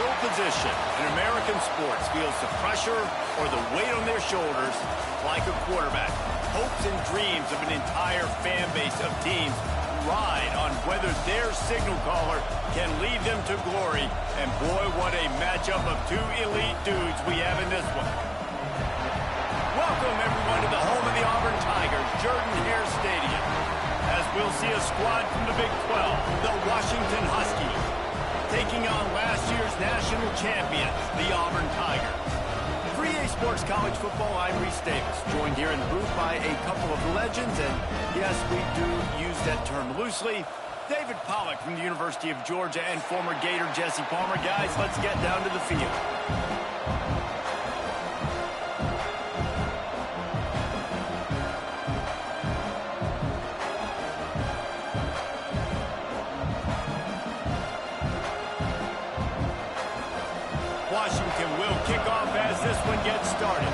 fill position in American sports feels the pressure or the weight on their shoulders like a quarterback. Hopes and dreams of an entire fan base of teams ride on whether their signal caller can lead them to glory. And boy, what a matchup of two elite dudes we have in this one. Welcome, everyone, to the home of the Auburn Tigers, Jordan-Hare Stadium, as we'll see a squad from the Big 12, the Washington Huskies, taking on last year's national champions, the Auburn Tigers. For EA Sports College Football, I'm Reese Davis, joined here in the booth by a couple of legends, and yes, we do use that term loosely. David Pollack from the University of Georgia and former Gator Jesse Palmer. Guys, let's get down to the field. Washington will kick off as this one gets started.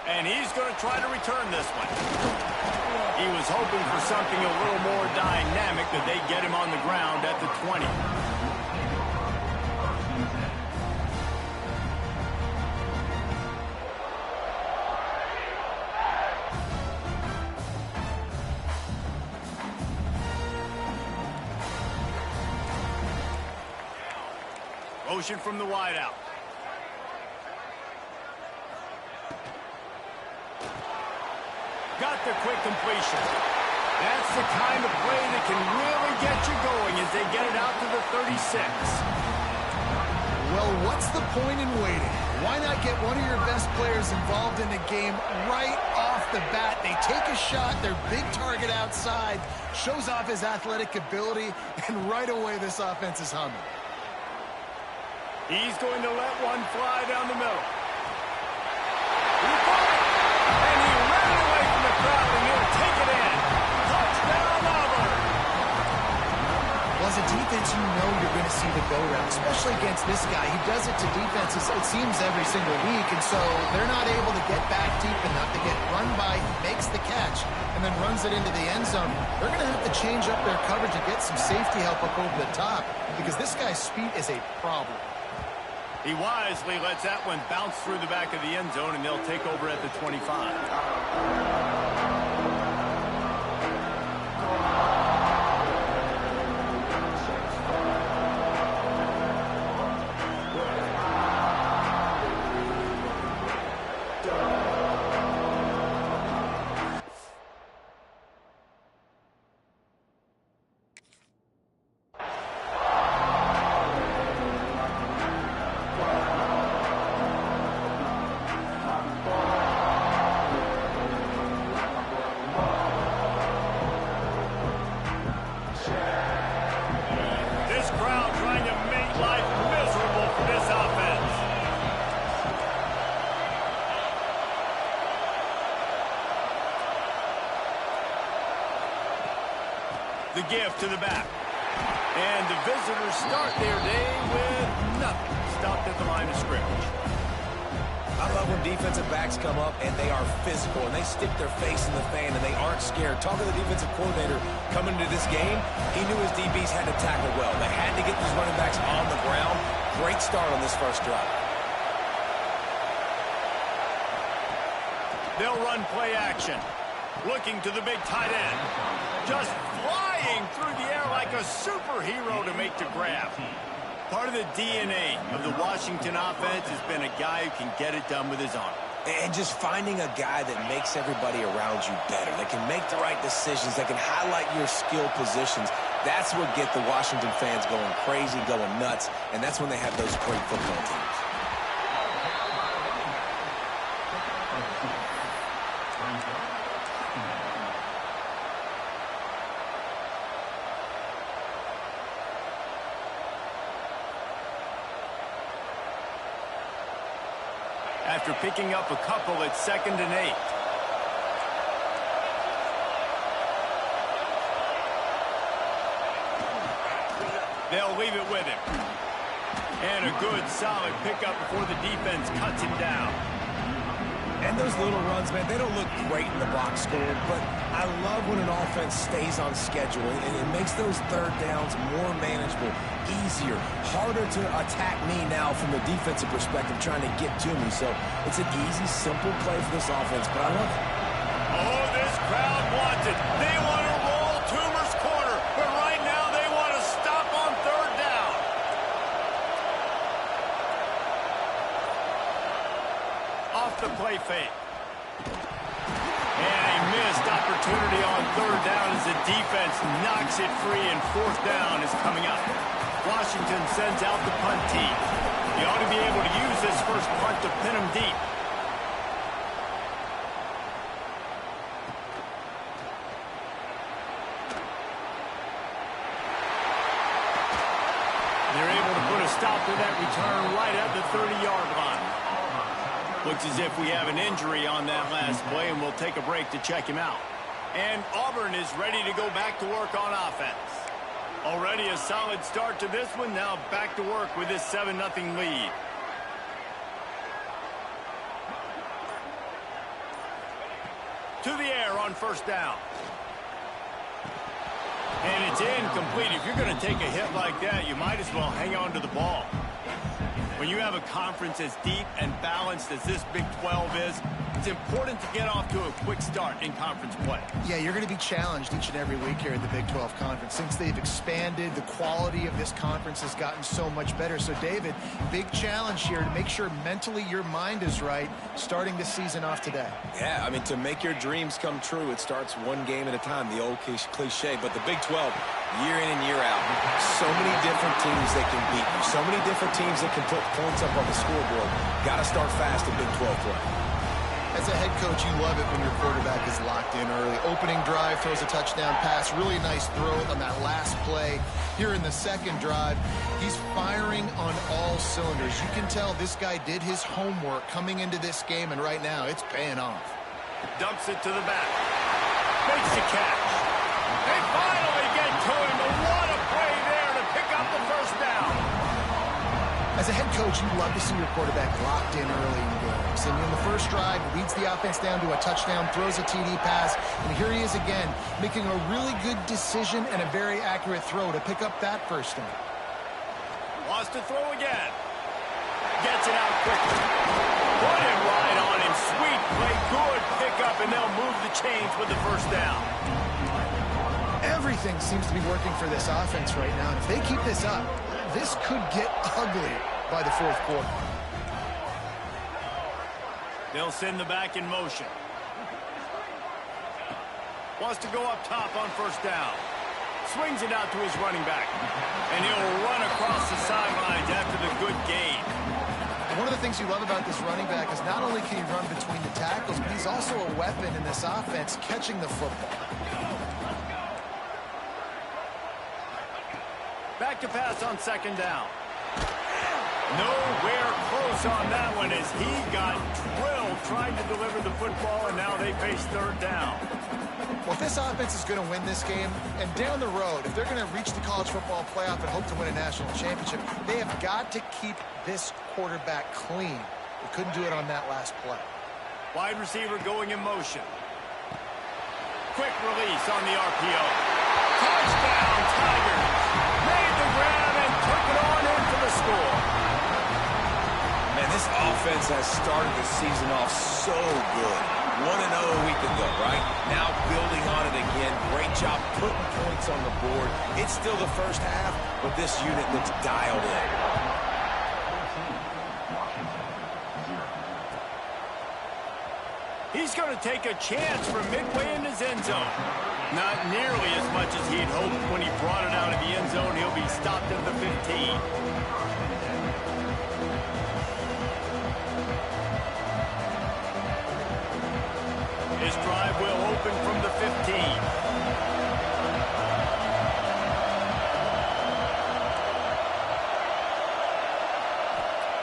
And he's going to try to return this one. He was hoping for something a little more dynamic, that they get him on the ground at the 20. Motion from the wideout. Got the quick completion. That's the kind of play that can really get you going as they get it out to the 36. Well, what's the point in waiting? Why not get one of your best players involved in the game right off the bat? They take a shot, their big target outside, shows off his athletic ability, and right away this offense is humming. He's going to let one fly down the middle. He caught it, and he ran it away from the crowd, and he'll take it in. Touchdown, Auburn! Well, as a defense, you know you're going to see the go-round, especially against this guy. He does it to defenses, it seems, every single week, and so they're not able to get back deep enough to get run by. He makes the catch and then runs it into the end zone. They're going to have to change up their coverage and get some safety help up over the top because this guy's speed is a problem. He wisely lets that one bounce through the back of the end zone, and they'll take over at the 25. The give to the back. And the visitors start their day with nothing. Stopped at the line of scrimmage. I love when defensive backs come up and they are physical and they stick their face in the fan and they aren't scared. Talking to the defensive coordinator coming into this game, he knew his DBs had to tackle well. They had to get these running backs on the ground. Great start on this first drive. They'll run play action. Looking to the big tight end. Just flying through the air like a superhero to make the grab. Part of the DNA of the Washington offense has been a guy who can get it done with his arm. And just finding a guy that makes everybody around you better, that can make the right decisions, that can highlight your skill positions. That's what gets the Washington fans going crazy, going nuts, and that's when they have those great football teams. After picking up a couple, it's 2nd and 8. They'll leave it with him. And a good, solid pickup before the defense cuts him down. And those little runs, man, they don't look great in the box score, but I love when an offense stays on schedule, and it makes those third downs more manageable, easier, harder to attack me now from the defensive perspective trying to get to me. So it's an easy, simple play for this offense, but I love it. Oh, this crowd wants it. They want to roll Toomer's corner, but right now they want to stop on third down. Off the play fake. And a missed opportunity on third down as the defense knocks it free, and fourth down is coming up. Washington sends out the punt team. They ought to be able to use this first punt to pin them deep. They're able to put a stop to that return right at the 30-yard line. Looks as if we have an injury on that last play, and we'll take a break to check him out. And Auburn is ready to go back to work on offense. Already a solid start to this one. Now back to work with this 7-0 lead. To the air on first down. And it's incomplete. If you're going to take a hit like that, you might as well hang on to the ball. When you have a conference as deep and balanced as this Big 12 is, it's important to get off to a quick start in conference play. Yeah, you're going to be challenged each and every week here in the Big 12 Conference. Since they've expanded, the quality of this conference has gotten so much better. So, David, big challenge here to make sure mentally your mind is right starting this season off today. Yeah, I mean, to make your dreams come true, it starts one game at a time, the old cliche. But the Big 12, year in and year out, so many different teams that can beat you, so many different teams that can put points up on the scoreboard. Got to start fast in Big 12 play. As a head coach, you love it when your quarterback is locked in early. Opening drive, throws a touchdown pass. Really nice throw on that last play. Here in the second drive, he's firing on all cylinders. You can tell this guy did his homework coming into this game, and right now it's paying off. Dumps it to the back. Makes the catch. They finally get to him. But what a play there to pick up the first down. As a head coach, you love to see your quarterback locked in early in games. And in the first drive, leads the offense down to a touchdown, throws a TD pass, and here he is again, making a really good decision and a very accurate throw to pick up that first down. Wants to throw again. Gets it out quickly. Put him right on him. Sweet play, good pickup, and they'll move the chains with the first down. Everything seems to be working for this offense right now, and if they keep this up, this could get ugly by the fourth quarter. They'll send the back in motion. Wants to go up top on first down. Swings it out to his running back. And he'll run across the sidelines after the good gain. One of the things you love about this running back is not only can he run between the tackles, but he's also a weapon in this offense catching the football. Back to pass on second down. Nowhere close on that one as he got drilled trying to deliver the football, and now they face third down. Well, if this offense is going to win this game, and down the road, if they're going to reach the college football playoff and hope to win a national championship, they have got to keep this quarterback clean. They couldn't do it on that last play. Wide receiver going in motion. Quick release on the RPO. Touchdown, Tigers. Made the grab and took it on in for the score. Man, this offense has started the season off so good. 1-0 a week ago, right? Now building on it again. Great job putting points on the board. It's still the first half, but this unit looks dialed in. He's going to take a chance from midway in his end zone. Not nearly as much as he'd hoped when he brought it out of the end zone. He'll be stopped at the 15. His drive will open from the 15.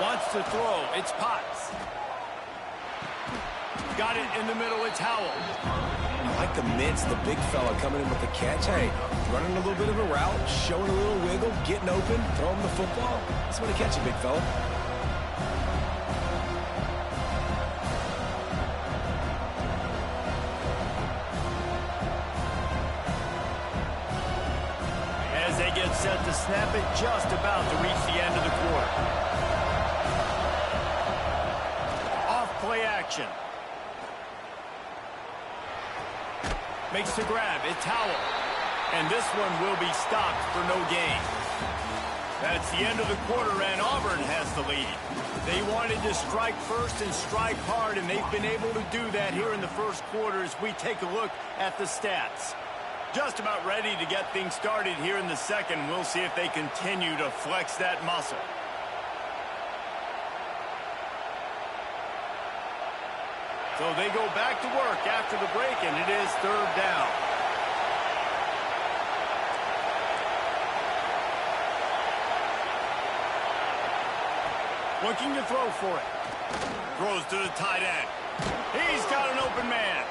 Wants to throw. It's Potts. Got it in the middle. It's Howell. I like the mids, the big fella coming in with the catch. Hey, running a little bit of a route, showing a little wiggle, getting open, throwing the football. That's when to catch it, big fella. set to snap it just about to reach the end of the quarter. Off play action. Makes the grab. It's Howell. And this one will be stopped for no gain. That's the end of the quarter, and Auburn has the lead. They wanted to strike first and strike hard, and they've been able to do that here in the first quarter as we take a look at the stats. Just about ready to get things started here in the second. We'll see if they continue to flex that muscle. So they go back to work after the break, and it is third down. Looking to throw for it. Throws to the tight end. He's got an open man.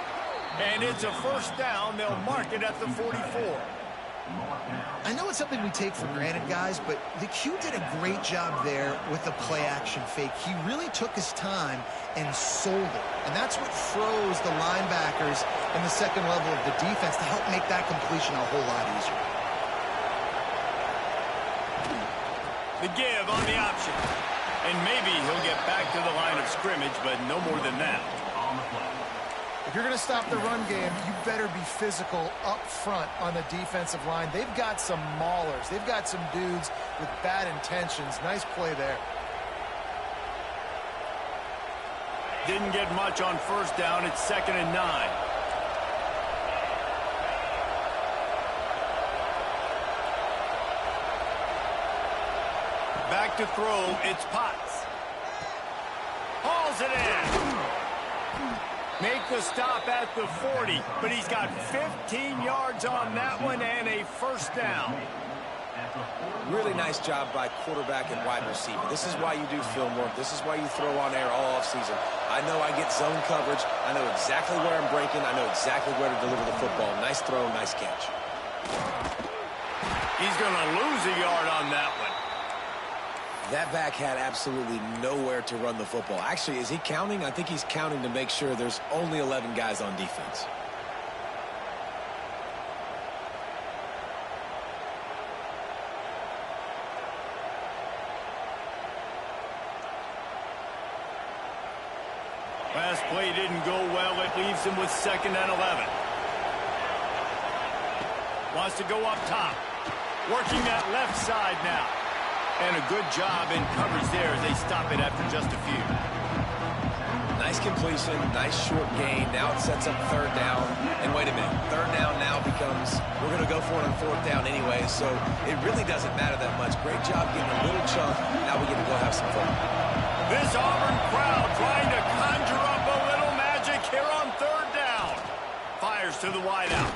And it's a first down. They'll mark it at the 44. I know it's something we take for granted, guys, but the Q did a great job there with the play-action fake. He really took his time and sold it. And that's what froze the linebackers in the second level of the defense to help make that completion a whole lot easier. The give on the option. And maybe he'll get back to the line of scrimmage, but no more than that. If you're going to stop the run game, you better be physical up front on the defensive line. They've got some maulers. They've got some dudes with bad intentions. Nice play there. Didn't get much on first down. It's 2nd and 9. Back to throw, it's Potts. Hauls it in. Make the stop at the 40, but he's got 15 yards on that one and a first down. Really nice job by quarterback and wide receiver. This is why you do film work. This is why you throw on air all offseason. I know I get zone coverage. I know exactly where I'm breaking. I know exactly where to deliver the football. Nice throw, nice catch. He's going to lose a yard on that one. That back had absolutely nowhere to run the football. Actually, is he counting? I think he's counting to make sure there's only 11 guys on defense. Last play didn't go well. It leaves him with 2nd and 11. Wants to go up top. Working that left side now. And a good job in coverage there as they stop it after just a few. Nice completion, nice short gain. Now it sets up third down. And wait a minute, third down now becomes, we're going to go for it on fourth down anyway, so it really doesn't matter that much. Great job getting a little chunk. Now we get to go have some fun. This Auburn crowd trying to conjure up a little magic here on third down. Fires to the wideout.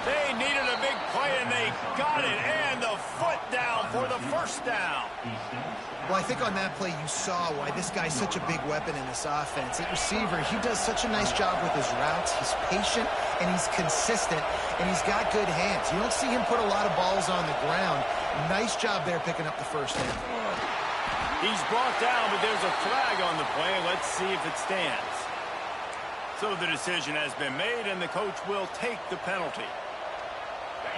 They needed a big play, and they got it. And the foot down for the first down. Well, I think on that play you saw why this guy's such a big weapon in this offense. At receiver, he does such a nice job with his routes. He's patient, and he's consistent, and he's got good hands. You don't see him put a lot of balls on the ground. Nice job there picking up the first down. He's brought down, but there's a flag on the play. Let's see if it stands. So the decision has been made, and the coach will take the penalty.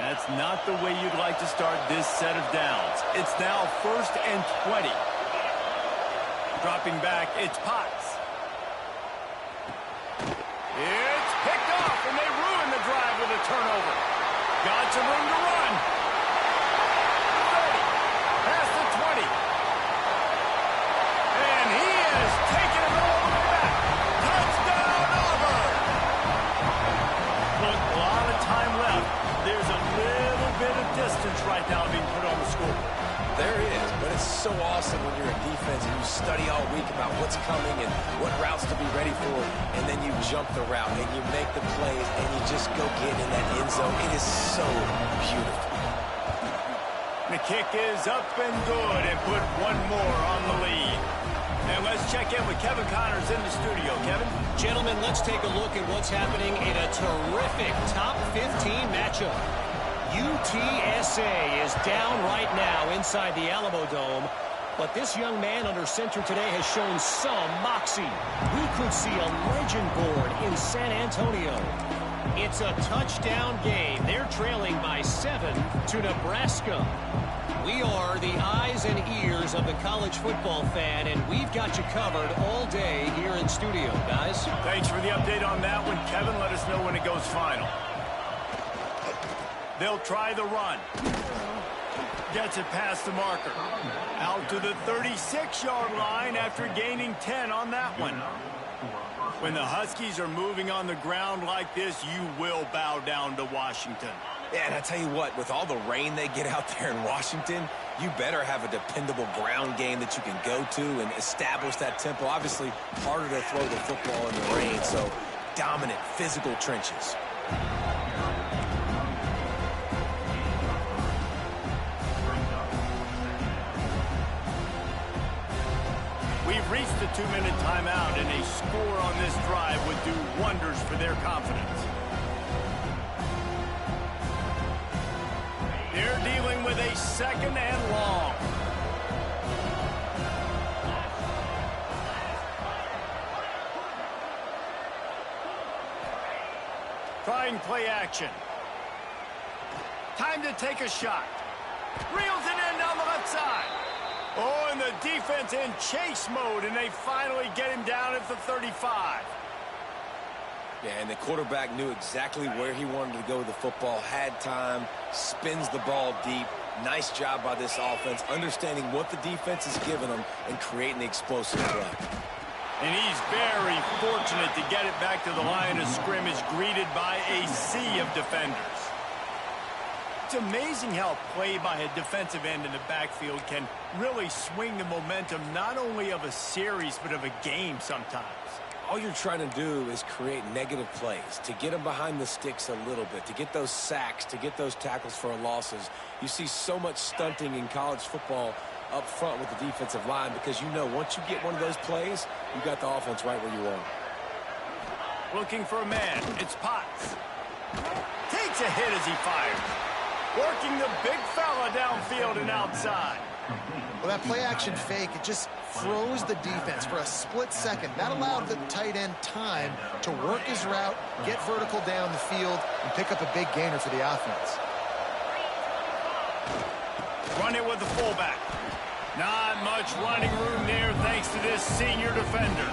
That's not the way you'd like to start this set of downs. It's now 1st and 20. Dropping back, it's Potts. It's picked off, and they ruin the drive with a turnover. Got some room to run. 30, past the 20. And he is taking it all the way back. Touchdown, Auburn! Look, a lot of time left. There's a little bit of distance right now being put on the score. There is, but it's so awesome when you're in defense and you study all week about what's coming and what routes to be ready for, and then you jump the route and you make the plays and you just go get in that end zone. It is so beautiful. The kick is up and good and put one more on the lead. And let's check in with Kevin Connors in the studio. Kevin? Gentlemen, let's take a look at what's happening in a terrific top 15 matchup. UTSA is down right now inside the Alamo Dome, but this young man under center today has shown some moxie. We could see a legend board in San Antonio. It's a touchdown game. They're trailing by 6. 27 to Nebraska. We are the eyes and ears of the college football fan, and we've got you covered all day here in studio, guys. Thanks for the update on that one, Kevin. Let us know when it goes final. They'll try the run. Gets it past the marker. Out to the 36-yard line after gaining 10 on that one. When the Huskies are moving on the ground like this, you will bow down to Washington. Yeah, and I tell you what, with all the rain they get out there in Washington, you better have a dependable ground game that you can go to and establish that tempo. Obviously, harder to throw the football in the rain, so dominant physical trenches. We've reached the 2-minute timeout, and a score on this drive would do wonders for their confidence. They're dealing with a second and long. Trying play action. Time to take a shot. Reels it in down the left side. Oh, and the defense in chase mode, and they finally get him down at the 35. Yeah, and the quarterback knew exactly where he wanted to go with the football, had time, spins the ball deep. Nice job by this offense, understanding what the defense is giving them and creating the explosive play. And he's very fortunate to get it back to the line of scrimmage, greeted by a sea of defenders. It's amazing how play by a defensive end in the backfield can really swing the momentum not only of a series but of a game sometimes. All you're trying to do is create negative plays, to get them behind the sticks a little bit, to get those sacks, to get those tackles for losses. You see so much stunting in college football up front with the defensive line because you know once you get one of those plays, you got the offense right where you want it. Looking for a man. It's Potts. Takes a hit as he fires. Working the big fella downfield and outside. Well, that play-action fake, it just froze the defense for a split second. That allowed the tight end time to work his route, get vertical down the field, and pick up a big gainer for the offense. Run it with the fullback. Not much running room there thanks to this senior defender.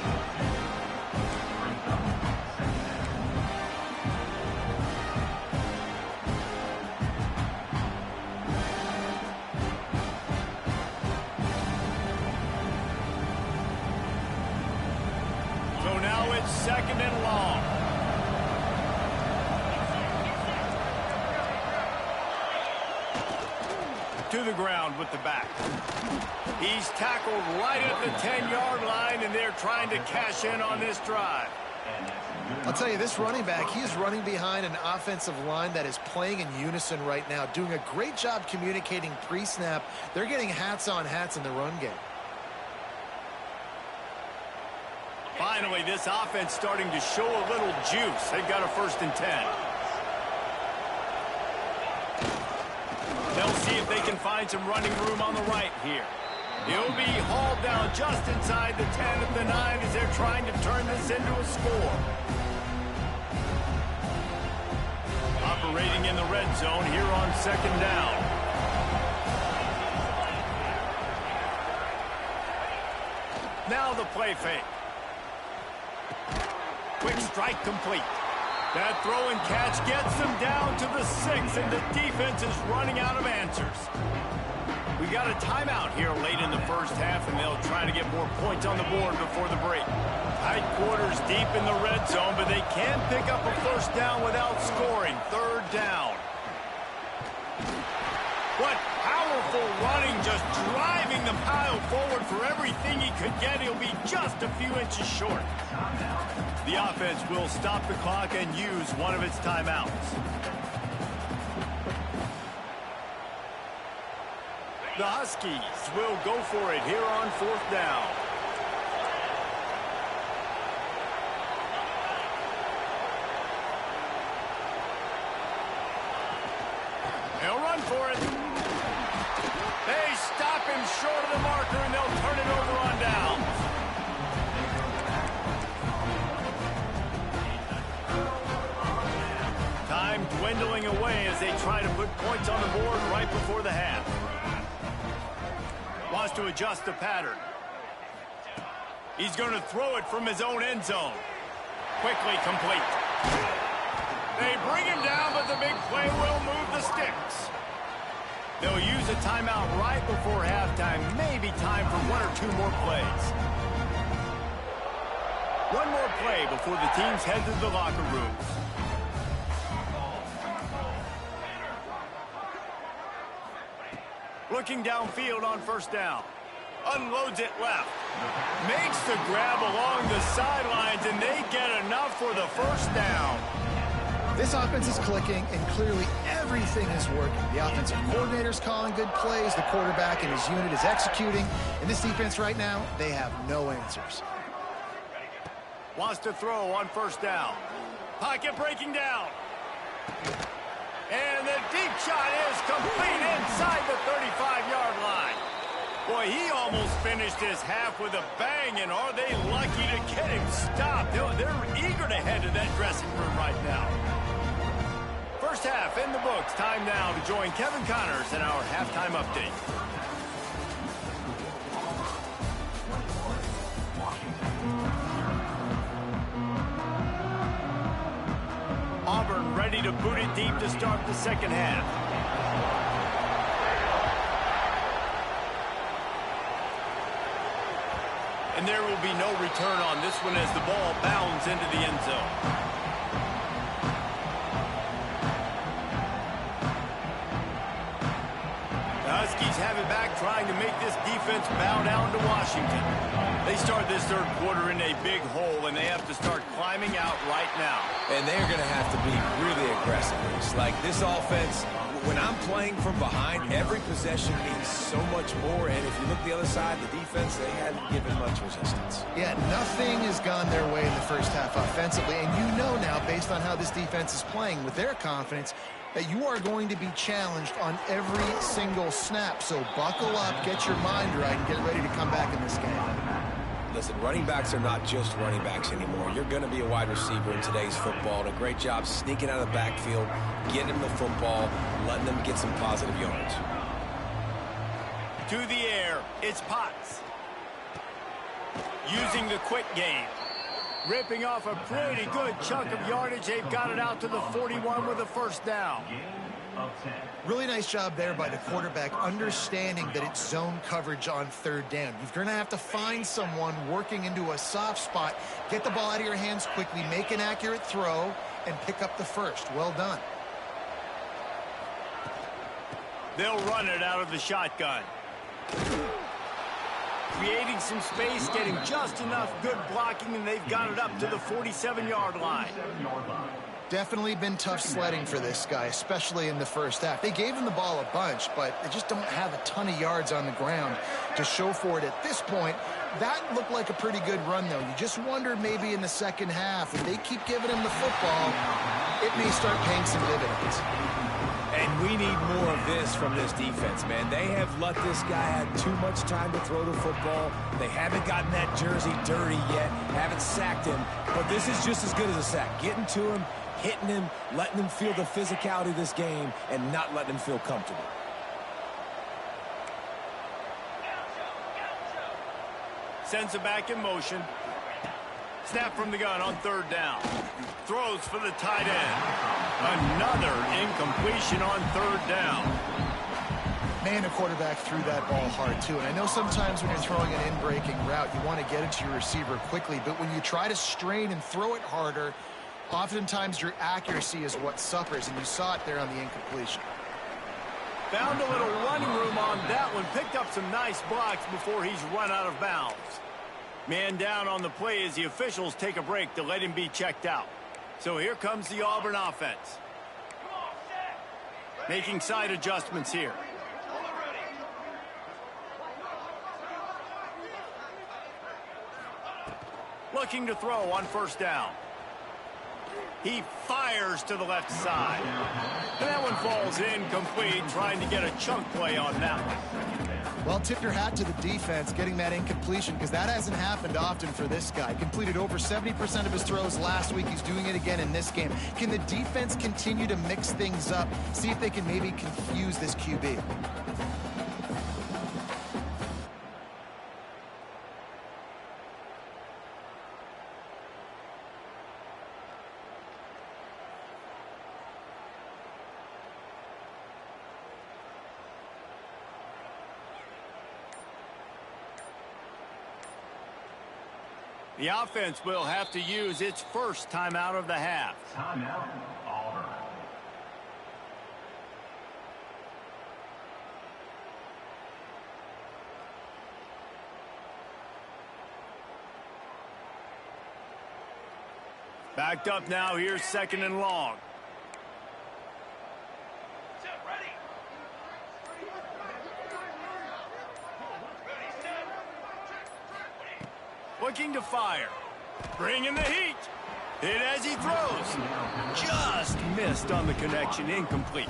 Second and long. To the ground with the back. He's tackled right at the 10-yard line, and they're trying to cash in on this drive. I'll tell you, this running back, he is running behind an offensive line that is playing in unison right now, doing a great job communicating pre-snap. They're getting hats on hats in the run game. Finally, this offense starting to show a little juice. They've got a 1st and 10. They'll see if they can find some running room on the right here. He'll be hauled down just inside the 10 at the 9 as they're trying to turn this into a score. Operating in the red zone here on 2nd down. Now the play fake. Quick strike complete. That throw and catch gets them down to the 6, and the defense is running out of answers. We got a timeout here late in the first half, and they'll try to get more points on the board before the break. Tight quarters deep in the red zone, but they can pick up a 1st down without scoring. 3rd down. What powerful running, just driving the pile forward for everything he could get. He'll be just a few inches short. The offense will stop the clock and use one of its timeouts. The Huskies will go for it here on 4th down. They'll run for it. They stop him short of the marker, and they'll turn it over on down. Time dwindling away as they try to put points on the board right before the half. Wants to adjust the pattern. He's going to throw it from his own end zone. Quickly complete. They bring him down, but the big play will move the sticks. They'll use a timeout right before halftime. Maybe time for one or two more plays. One more play before the teams head to the locker rooms. Looking downfield on first down. Unloads it left. Makes the grab along the sidelines, and they get enough for the first down. This offense is clicking, and clearly everything is working. The offensive coordinator's calling good plays. The quarterback and his unit is executing. And this defense right now, they have no answers. Wants to throw on first down. Pocket breaking down. And the deep shot is complete inside the 35-yard line. Boy, he almost finished his half with a bang, and are they lucky to get him stopped? They're eager to head to that dressing room right now. First half in the books. Time now to join Kevin Connors in our halftime update. Auburn ready to boot it deep to start the second half. And there will be no return on this one as the ball bounds into the end zone. The Huskies have it back, trying to make this defense bow down to Washington. They start this third quarter in a big hole, and they have to start climbing out right now. And they're going to have to be really aggressive. It's like this offense, when I'm playing from behind, every possession means so much more. And if you look the other side, the defense, they haven't given much resistance. Yeah, nothing has gone their way in the first half offensively. And you know now, based on how this defense is playing with their confidence, that you are going to be challenged on every single snap. So buckle up, get your mind right, and get ready to come back in this game. Listen, running backs are not just running backs anymore. You're going to be a wide receiver in today's football. And a great job sneaking out of the backfield, getting them the football, letting them get some positive yards. To the air, it's Potts. Using the quick game. Ripping off a pretty good chunk of yardage. They've got it out to the 41 with a first down. Really nice job there by the quarterback, understanding that it's zone coverage on third down. You're going to have to find someone working into a soft spot, get the ball out of your hands quickly, make an accurate throw, and pick up the first. Well done. They'll run it out of the shotgun. Creating some space, getting just enough good blocking, and they've got it up to the 47-yard line. Definitely been tough sledding for this guy, especially in the first half. They gave him the ball a bunch, but they just don't have a ton of yards on the ground to show for it at this point. That looked like a pretty good run, though. You just wonder maybe in the second half, if they keep giving him the football, it may start paying some dividends. And we need more of this from this defense, man. They have let this guy have too much time to throw the football. They haven't gotten that jersey dirty yet, haven't sacked him. But this is just as good as a sack. Getting to him, hitting him, letting him feel the physicality of this game, and not letting him feel comfortable. Sends it back in motion. Snap from the gun on third down. Throws for the tight end. Another incompletion on third down. Man, the quarterback threw that ball hard, too. And I know sometimes when you're throwing an in-breaking route, you want to get it to your receiver quickly. But when you try to strain and throw it harder, oftentimes your accuracy is what suffers. And you saw it there on the incompletion. Found a little running room on that one. Picked up some nice blocks before he's run out of bounds. Man down on the play as the officials take a break to let him be checked out. So here comes the Auburn offense. Making side adjustments here. Looking to throw on first down. He fires to the left side. And that one falls incomplete, trying to get a chunk play on that one. Well, tip your hat to the defense getting that incompletion, because that hasn't happened often for this guy. Completed over 70% of his throws last week. He's doing it again in this game. Can the defense continue to mix things up, see if they can maybe confuse this QB? The offense will have to use its first timeout of the half. Timeout, Auburn. Backed up now. Here's 2nd and long. Looking to fire. Bringing the heat. Hit as he throws. Just missed on the connection. Incomplete.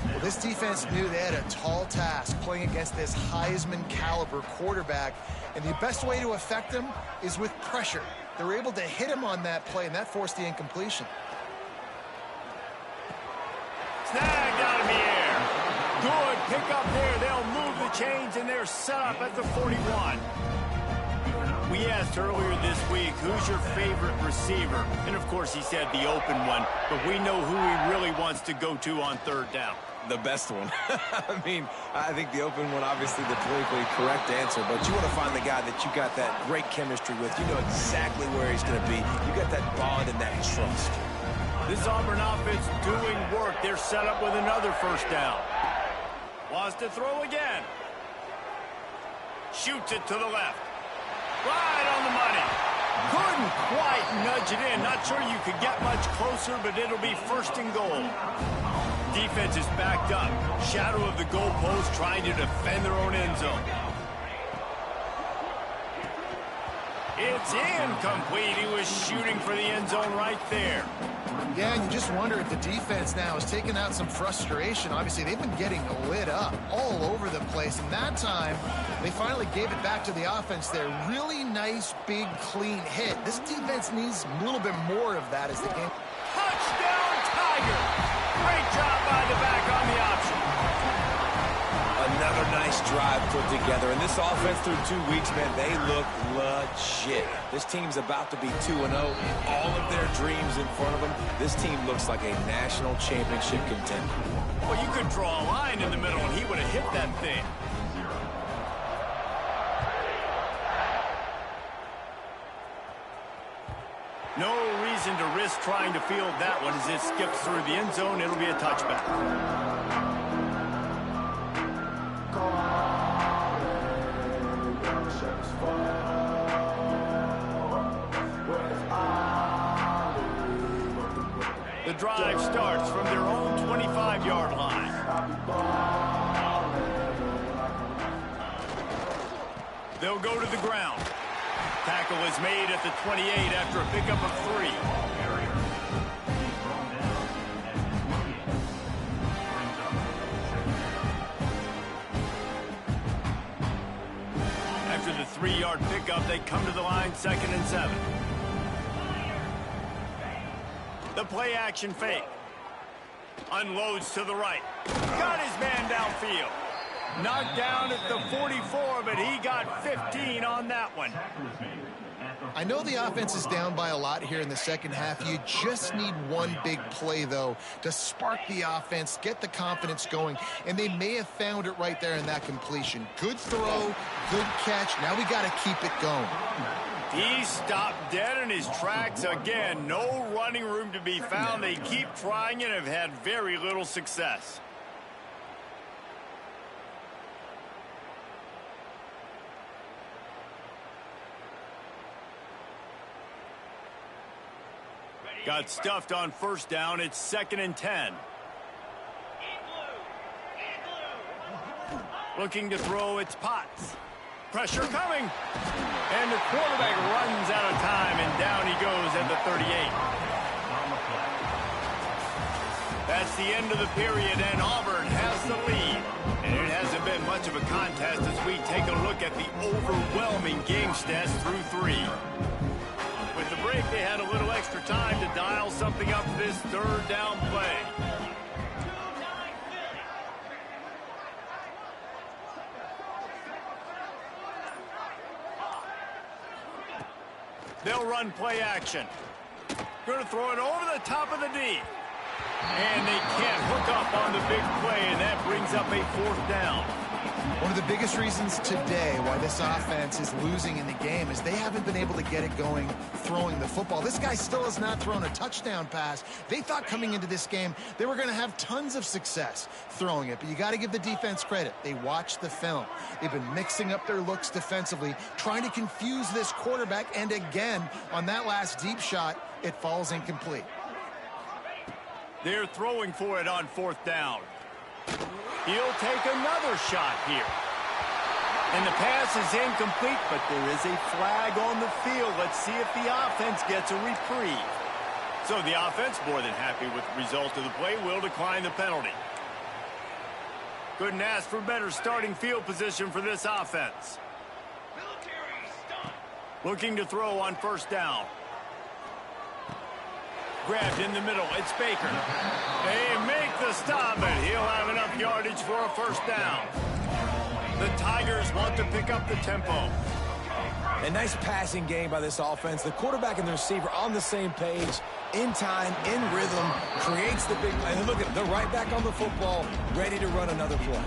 Well, this defense knew they had a tall task playing against this Heisman caliber quarterback, and the best way to affect him is with pressure. They were able to hit him on that play, and that forced the incompletion. Snagged out of the air. Good pick up there. They'll move the chains, and they're set up at the 41. We asked earlier this week, who's your favorite receiver? And, of course, he said the open one, but we know who he really wants to go to on 3rd down. The best one. I mean, I think the open one, obviously the politically correct answer, but you want to find the guy that you got that great chemistry with. You know exactly where he's going to be. You got that bond and that trust. This Auburn offense doing work. They're set up with another 1st down. Wants to throw again. Shoots it to the left. Right on the money. Couldn't quite nudge it in. Not sure you could get much closer, but it'll be 1st and goal. Defense is backed up. Shadow of the goalpost, trying to defend their own end zone. It's incomplete. He was shooting for the end zone right there. Yeah, and you just wonder if the defense now is taking out some frustration. Obviously, they've been getting lit up all over the place, and that time, they finally gave it back to the offense there. Really nice, big, clean hit. This defense needs a little bit more of that as the game. Touchdown, Tiger! Great job by the back on the option. Another nice drive put together. And this offense through 2 weeks, man, they look legit. This team's about to be 2-0. All of their dreams in front of them. This team looks like a national championship contender. Well, you could draw a line in the middle, and he would have hit that thing. No reason to risk trying to field that one as it skips through the end zone. It'll be a touchback. The drive starts from their own 25-yard line. They'll go to the ground. Tackle is made at the 28 after a pickup of 3. After the 3-yard pickup, they come to the line, 2nd and 7. The play action fake. Unloads to the right. Got his man downfield. Knocked down at the 44, but he got 15 on that one. I know the offense is down by a lot here in the second half. You just need one big play, though, to spark the offense, get the confidence going, and they may have found it right there in that completion. Good throw, good catch. Now we got to keep it going. He stopped dead in his tracks again. No running room to be found. They keep trying and have had very little success. Got stuffed on 1st down. It's 2nd and 10. Looking to throw, it's Potts. Pressure coming. And the quarterback runs out of time, and down he goes at the 38. That's the end of the period, and Auburn has the lead. And it hasn't been much of a contest as we take a look at the overwhelming game stats through 3. With the break, they had a little extra time to dial something up for this third down play. They'll run play action. Going to throw it over the top of the D. And they can't hook up on the big play, and that brings up a 4th down. One of the biggest reasons today why this offense is losing in the game is they haven't been able to get it going throwing the football. This guy still has not thrown a touchdown pass. They thought coming into this game they were going to have tons of success throwing it, but you got to give the defense credit. They watched the film. They've been mixing up their looks defensively, trying to confuse this quarterback, and again, on that last deep shot, it falls incomplete. They're throwing for it on 4th down. He'll take another shot here. And the pass is incomplete, but there is a flag on the field. Let's see if the offense gets a reprieve. So the offense, more than happy with the result of the play, will decline the penalty. Couldn't ask for better starting field position for this offense. Looking to throw on 1st down. Grabbed in the middle. It's Baker. They make the stop, and he'll have enough yardage for a 1st down. The Tigers want to pick up the tempo. A nice passing game by this offense. The quarterback and the receiver on the same page, in time, in rhythm, creates the big play. And look at it, they're right back on the football, ready to run another play.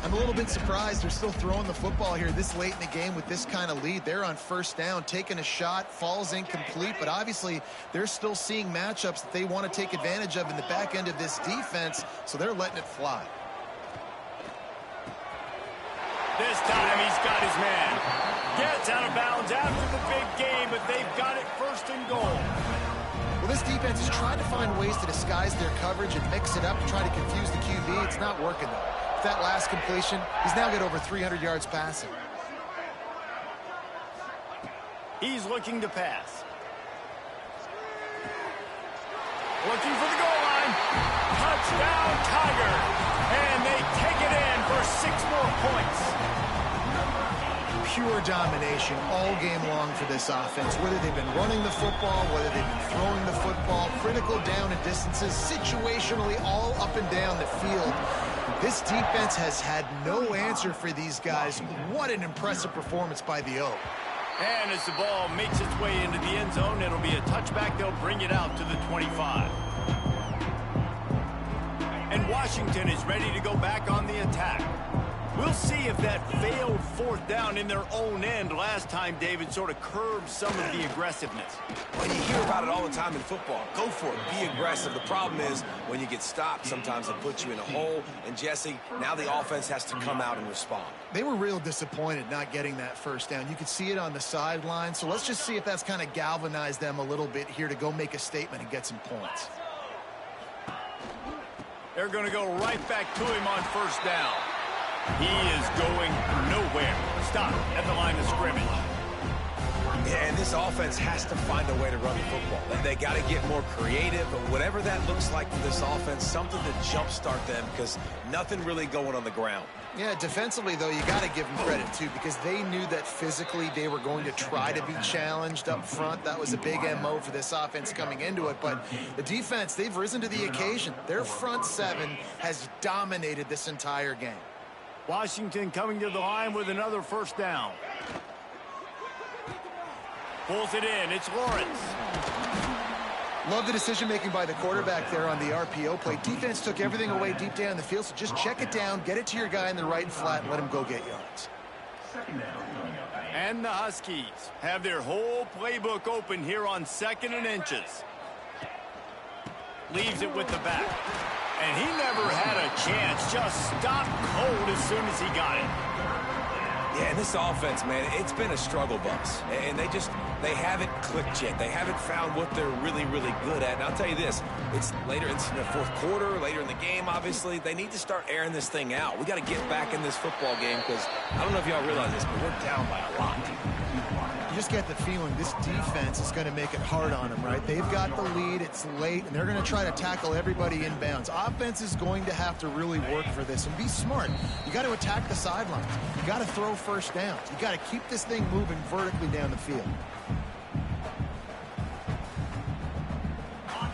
I'm a little bit surprised they're still throwing the football here this late in the game with this kind of lead. They're on 1st down, taking a shot, falls incomplete, but obviously they're still seeing matchups that they want to take advantage of in the back end of this defense, so they're letting it fly. This time he's got his man. Gets out of bounds after the big game, but they've got it 1st and goal. Well, this defense has tried to find ways to disguise their coverage and mix it up to try to confuse the QB. It's not working, though. That last completion, he's now got over 300 yards passing. He's looking to pass. Looking for the goal line. Touchdown, Tiger. And they take it in for 6 more points. Pure domination all game long for this offense. Whether they've been running the football, whether they've been throwing the football, critical down and distances, situationally all up and down the field. This defense has had no answer for these guys. What an impressive performance by the O. And as the ball makes its way into the end zone, it'll be a touchback. They'll bring it out to the 25. And Washington is ready to go back on the attack. We'll see if that failed 4th down in their own end last time, David, sort of curbed some of the aggressiveness. Well, you hear about it all the time in football. Go for it. Be aggressive. The problem is when you get stopped, sometimes it puts you in a hole. And, Jesse, now the offense has to come out and respond. They were real disappointed not getting that 1st down. You could see it on the sideline. So let's just see if that's kind of galvanized them a little bit here to go make a statement and get some points. They're going to go right back to him on 1st down. He is going nowhere. Stop at the line of scrimmage. Yeah, and this offense has to find a way to run the football. They got to get more creative, but whatever that looks like for this offense, something to jumpstart them because nothing really going on the ground. Yeah, defensively, though, you got to give them credit, too, because they knew that physically they were going to try to be challenged up front. That was a big MO for this offense coming into it. But the defense, they've risen to the occasion. Their front 7 has dominated this entire game. Washington coming to the line with another 1st down. Pulls it in. It's Lawrence. Love the decision-making by the quarterback there on the RPO play. Defense took everything away deep down the field, so just check it down, get it to your guy in the right flat, and let him go get yards. And the Huskies have their whole playbook open here on 2nd and inches. Leaves it with the back. And he never had a chance. Just stopped cold as soon as he got it. Yeah, and this offense, man, it's been a struggle bus. And they haven't clicked yet. They haven't found what they're really, really good at. And I'll tell you this, it's later in the 4th quarter, later in the game, obviously. They need to start airing this thing out. We got to get back in this football game because I don't know if y'all realize this, but we're down by a lot. You just get the feeling this defense is going to make it hard on them, right? They've got the lead, it's late, and they're going to try to tackle everybody inbounds. Offense is going to have to really work for this and be smart. You got to attack the sidelines. You got to throw first downs. You got to keep this thing moving vertically down the field.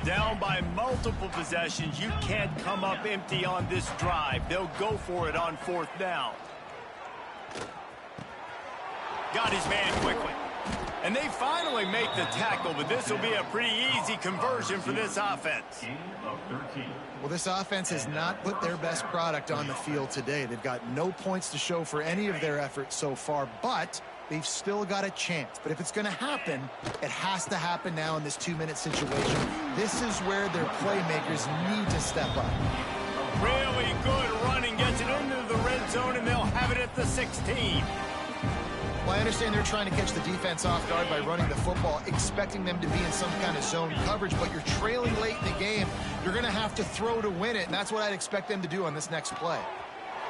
Down by multiple possessions, you can't come up empty on this drive. They'll go for it on 4th down. Got his man quickly. And they finally make the tackle, but this will be a pretty easy conversion for this offense. Well, this offense has not put their best product on the field today. They've got no points to show for any of their efforts so far, but they've still got a chance. But if it's going to happen, it has to happen now in this 2-minute situation. This is where their playmakers need to step up. Really good running, gets it into the red zone, and they'll have it at the 16. Well, I understand they're trying to catch the defense off guard by running the football, expecting them to be in some kind of zone coverage, but you're trailing late in the game. You're going to have to throw to win it, and that's what I'd expect them to do on this next play.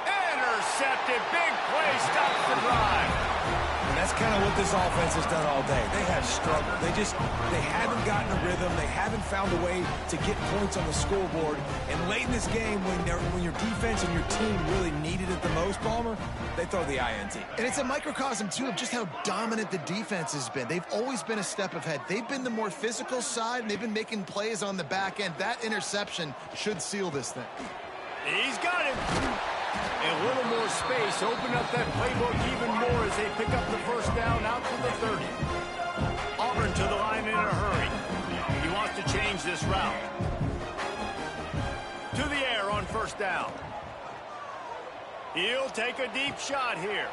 Intercepted. Big play. Stops the drive. And that's kind of what this offense has done all day. They have struggled. They haven't gotten a rhythm. They haven't found a way to get points on the scoreboard. And late in this game, when your defense and your team really needed it the most, Palmer, they throw the INT. And it's a microcosm, too, of just how dominant the defense has been. They've always been a step ahead. They've been the more physical side, and they've been making plays on the back end. That interception should seal this thing. He's got it. A little more space. Open up that playbook even more as they pick up the 1st down out to the 30. Auburn to the line in a hurry. He wants to change this route. To the air on 1st down. He'll take a deep shot here.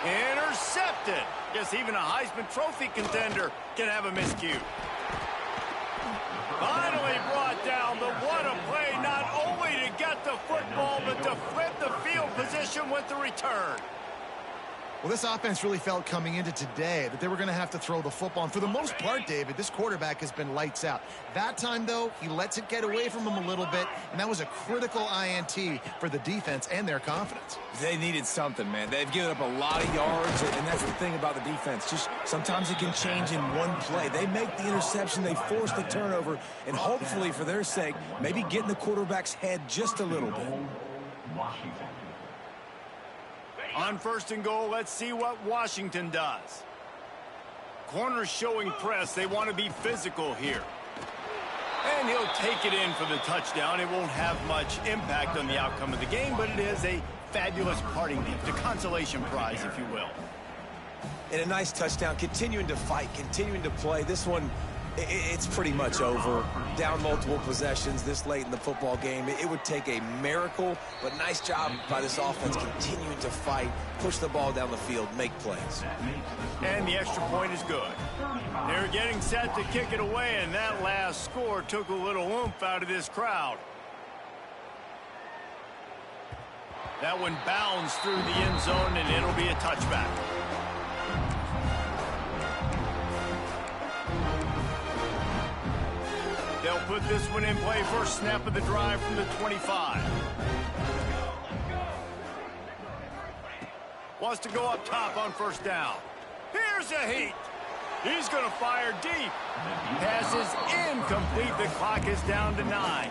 Intercepted. Guess even a Heisman Trophy contender can have a miscue. Finally brought down. The what a play, not only to get the football, but to flip the field position with the return. Well, this offense really felt coming into today that they were going to have to throw the football. And for the most part, David, this quarterback has been lights out. That time, though, he lets it get away from him a little bit, and that was a critical INT for the defense and their confidence. They needed something, man. They've given up a lot of yards, and that's the thing about the defense. Just sometimes it can change in one play. They make the interception, they force the turnover, and hopefully, for their sake, maybe get in the quarterback's head just a little bit. On 1st and goal, let's see what Washington does. Corners showing press. They want to be physical here. And he'll take it in for the touchdown. It won't have much impact on the outcome of the game, but it is a fabulous parting gift, a consolation prize, if you will. And a nice touchdown, continuing to fight, continuing to play. This one, it's pretty much over. Down multiple possessions this late in the football game. It would take a miracle, but nice job by this offense continuing to fight, push the ball down the field, make plays. And the extra point is good. They're getting set to kick it away, and that last score took a little oomph out of this crowd. That one bounds through the end zone, and it'll be a touchback. They'll put this one in play. First snap of the drive from the 25. Wants to go up top on 1st down. Here's a heat. He's going to fire deep. Pass is incomplete. The clock is down to 9.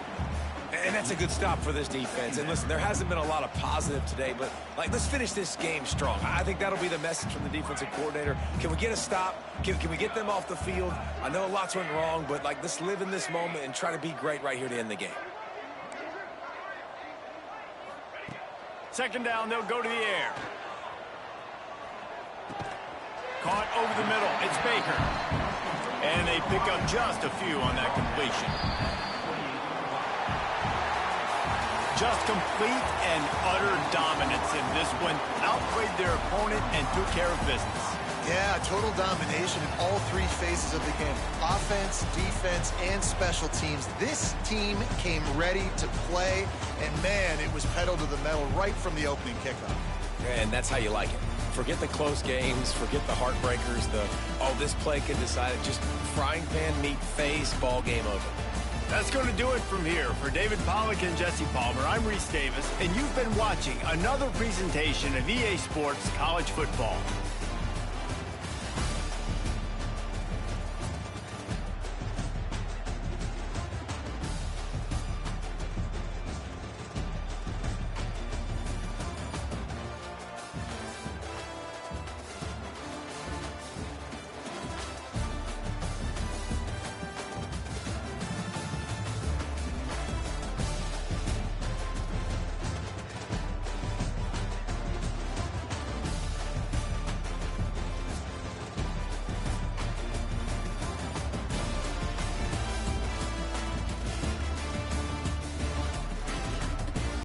And that's a good stop for this defense. And listen, there hasn't been a lot of positive today, but let's finish this game strong. I think that'll be the message from the defensive coordinator. Can we get a stop? Can we get them off the field? I know lots went wrong, but let's live in this moment and try to be great right here to end the game. 2nd down, they'll go to the air. Caught over the middle. It's Baker. And they pick up just a few on that completion. Just complete and utter dominance in this one. Outplayed their opponent and took care of business. Yeah, total domination in all 3 phases of the game. Offense, defense, and special teams. This team came ready to play, and man, it was pedal to the metal right from the opening kickoff. And that's how you like it. Forget the close games, forget the heartbreakers, this play could decide it. Just frying pan meat face, ball game over. That's going to do it from here. For David Pollack and Jesse Palmer, I'm Reese Davis, and you've been watching another presentation of EA Sports College Football.